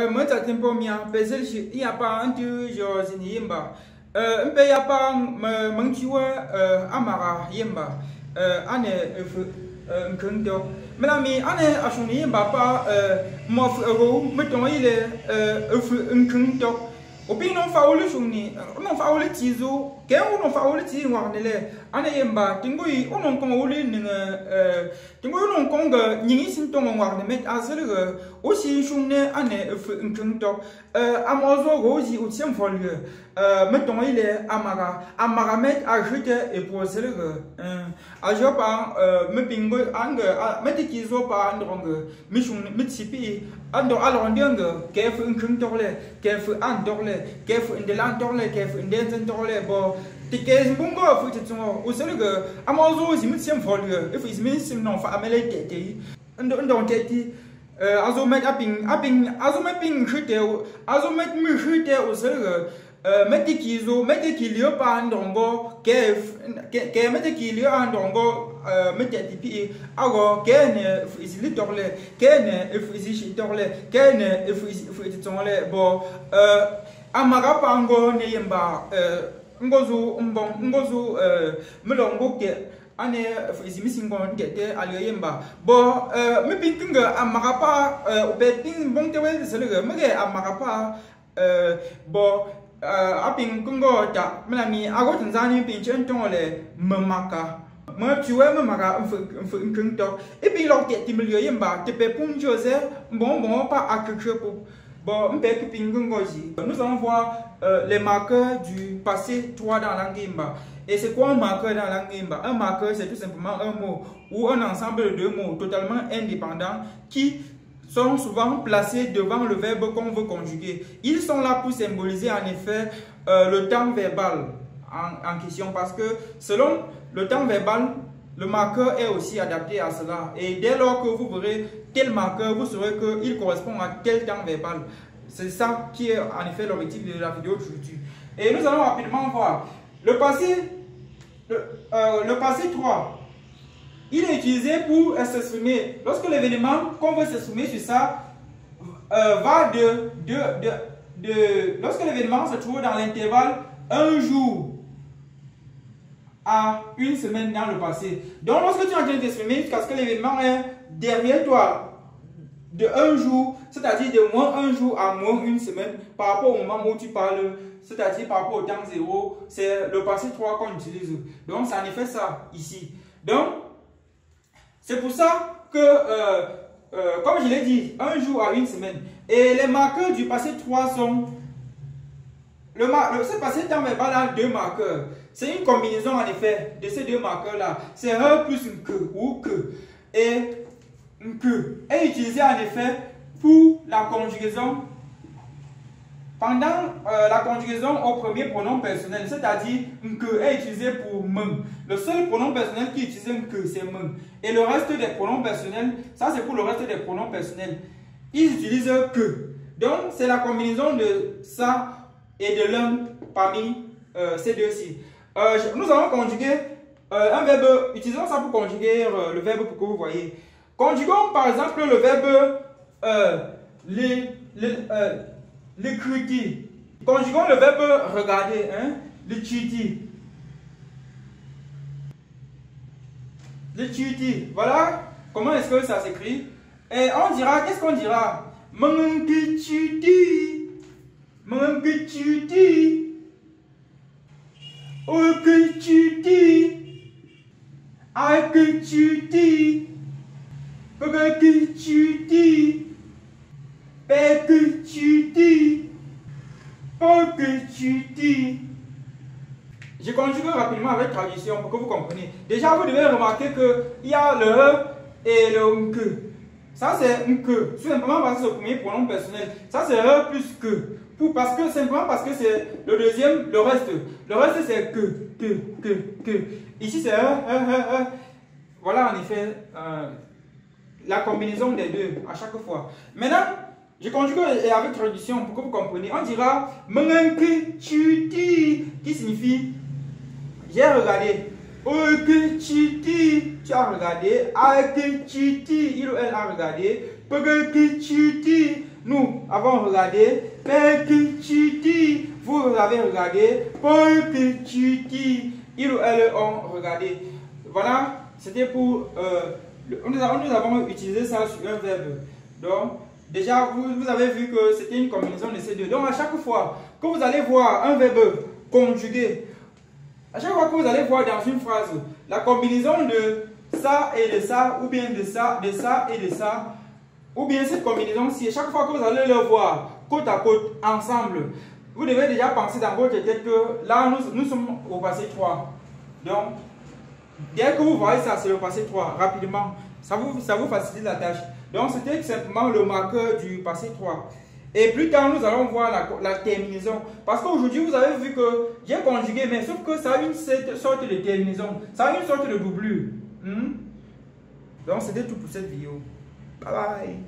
Moi, ça tempo mia, pesel il y a pas un tu jo zini yemba. Un pe ya pas mangchiwa amara yemba. Ane nkendo. Melami ane ashuni yemba pa mof ro meton il est nkendo. Opi non fa ole shuni, non fa ole tizo, ke non fa ole ti warnele. Ane yemba tingui onon kon ole ninga tingui onon kon ga nyingi sintongo warne met azele aussi shune ane nkendo. Amozo rozi ou tiem folie. Mettons il est amara met ajouter et poser le ajopa me pingo anga meti kizo pa andronga mission mitsipi ando alondinga kef nkundorle kef andorle kef indelan dorle kef indenten dorle bo tikes bungo futetso useluga amozo zi mitsiem folie if is misim non fa amele tete ando tete azo met azo met ping chute azo met mi chute useluga metikilio pa ndongo ke metikilio andongo metetipi ago kene izili torle kene ifizi torle kene ifizi tonle bo amara pango ne yemba ngozu melongo ke ane ifizi misingo ngete aliyo yemba bo me pintinga amara pa opeting bongtewe selega mege amara pa bo aping kungo ta melami ago tanzani pinchen tongole memaka me tuwe memaka mfukungto et puis l'on te timilio yemba te pe pung jose bon pas akkepo bon mpe pingungoji. Nous allons voir les marqueurs du passé 3 dans la ngimba. Et c'est quoi un marqueur dans la ngimba? Un marqueur c'est tout simplement un mot ou un ensemble de deux mots totalement indépendants qui sont souvent placés devant le verbe qu'on veut conjuguer. Ils sont là pour symboliser en effet le temps verbal en question, parce que selon le temps verbal, le marqueur est aussi adapté à cela. Et dès lors que vous verrez tel marqueur, vous saurez qu'il correspond à tel temps verbal. C'est ça qui est en effet l'objectif de la vidéo d'aujourd'hui. Et nous allons rapidement voir le passé 3. Il est utilisé pour s'exprimer. Lorsque l'événement qu'on veut s'exprimer sur ça va lorsque l'événement se trouve dans l'intervalle un jour à une semaine dans le passé. Donc lorsque tu es en train de t'exprimer jusqu'à ce que l'événement est derrière toi de un jour, c'est-à-dire de moins un jour à moins une semaine par rapport au moment où tu parles, c'est-à-dire par rapport au temps zéro, c'est le passé 3 qu'on utilise. Donc c'est en effet ça ici. Donc c'est pour ça que, comme je l'ai dit, un jour à une semaine. Et les marqueurs du passé 3 sont... Ce passé temps verbal a 2 marqueurs. C'est une combinaison en effet de ces 2 marqueurs-là. C'est un plus un que ou que. Et un que est utilisé en effet pour la conjugaison. Pendant la conjugaison au premier pronom personnel, c'est-à-dire que est utilisé pour men. Le seul pronom personnel qui utilise que c'est men. Et le reste des pronoms personnels, ça c'est pour le reste des pronoms personnels. Ils utilisent que. Donc c'est la combinaison de ça et de l'un parmi ces deux-ci. Nous allons conjuguer un verbe. Utilisons ça pour conjuguer le verbe pour que vous voyez. Conjuguons par exemple le verbe l'écriture. Conjuguons le verbe regarder, hein, l'étudier. L'étudier. Voilà comment est-ce que ça s'écrit. Et on dira, qu'est-ce qu'on dira? M'enquêtudi. M'enquêtudi. Oquêtudi. Aquêtudi. Pagaquêtudi. Je conjugue rapidement avec traduction pour que vous compreniez. Déjà, vous devez remarquer qu'il y a le et le que. Ça, c'est que. Tout simplement parce que c'est le premier pronom personnel. Ça, c'est plus que. Simplement parce que c'est le deuxième, le reste. Le reste, c'est que. Ici, c'est Voilà, en effet, la combinaison des deux à chaque fois. Maintenant, je conjugue avec traduction pour que vous compreniez. On dira m'enquêtudi, qui signifie j'ai regardé. Tu as regardé. Il ou elle a regardé. Nous avons regardé petit, vous avez regardé petit, ils ou elles ont regardé. Voilà, c'était pour... nous avons utilisé ça sur un verbe. Donc, déjà, vous avez vu que c'était une combinaison de ces deux. Donc, à chaque fois que vous allez voir un verbe conjugué, à chaque fois que vous allez voir dans une phrase la combinaison de ça et de ça, ou bien de ça et de ça, ou bien cette combinaison-ci, chaque fois que vous allez le voir côte à côte, ensemble, vous devez déjà penser dans votre tête que là, nous sommes au passé 3. Donc, dès que vous voyez ça, c'est le passé 3, rapidement, ça vous facilite la tâche. Donc, c'était simplement le marqueur du passé 3. Et plus tard, nous allons voir la terminaison. Parce qu'aujourd'hui, vous avez vu que j'ai conjugué, mais sauf que ça a une sorte de terminaison. Ça a une sorte de doublure. Donc, c'était tout pour cette vidéo. Bye bye.